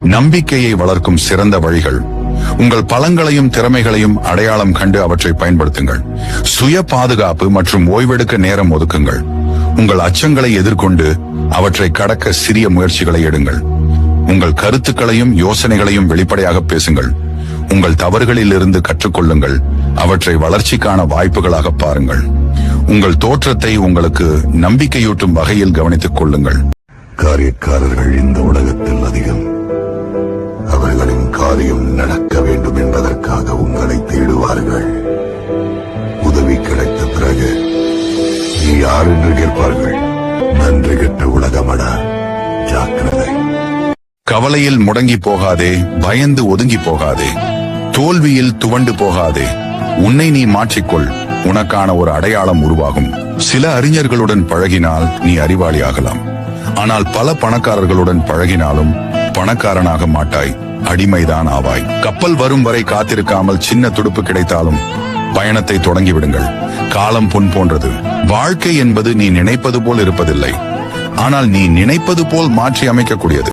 நம்பிக்கையை வளர்க்கும் சிறந்த வழிகள். உங்கள் பலங்களையும் திறமைகளையும் அடையாளம் கண்டு அவற்றை பயன்படுத்துங்கள். சுய பாதுகாப்பு மற்றும் ஓய்வெடுக்க நேரம் ஒதுக்குங்கள். உங்கள் அச்சங்களை எதிர்கொண்டு அவற்றை கடக்க சிறிய முயற்சிகளை எடுங்கள். உங்கள் கருத்துக்களையும் யோசனைகளையும் வெளிப்படையாக பேசுங்கள். உங்கள் தவறுகளில் இருந்து கற்றுக்கொள்ளுங்கள். அவற்றை வளர்ச்சிக்கான வாய்ப்புகளாக பாருங்கள். உங்கள் தோற்றத்தை உங்களுக்கு நம்பிக்கையூட்டும் வகையில் கவனித்துக் கொள்ளுங்கள். காரியக்காரர்கள் இந்த உலகத்தில் அதிகம். அவர்களின் காரியம் நடக்க வேண்டும் என்பதற்காக உங்களை தேடுவார்கள். உதவி கிடைத்த பிறகு நீ யார் என்று கேட்பார்கள். நன்றி கெட்ட உலகமடா, ஜாக்கிரதை. கவலையில் முடங்கி போகாதே, பயந்து ஒதுங்கி போகாதே, தோல்வியில் துவண்டு போகாதே. உன்னை நீ மாற்றிக்கொள். உனக்கான ஒரு அடையாளம் உருவாகும். சில அறிஞர்களுடன் பழகினால் நீ அறிவாளியாகலாம். ஆனால் பல பணக்காரர்களுடன் பழகினாலும் பணக்காரனாக மாட்டாய், அடிமைதான் ஆவாய். கப்பல் வரும் வரை காத்திருக்காமல் சின்ன துடுப்பு கிடைத்தாலும் பயணத்தை தொடங்கிவிடுங்கள். காலம் பொன் போன்றது. வாழ்க்கை என்பது நீ நினைப்பது போல் இருப்பதில்லை, ஆனால் நீ நினைப்பது போல் மாற்றி அமைக்கக்கூடியது.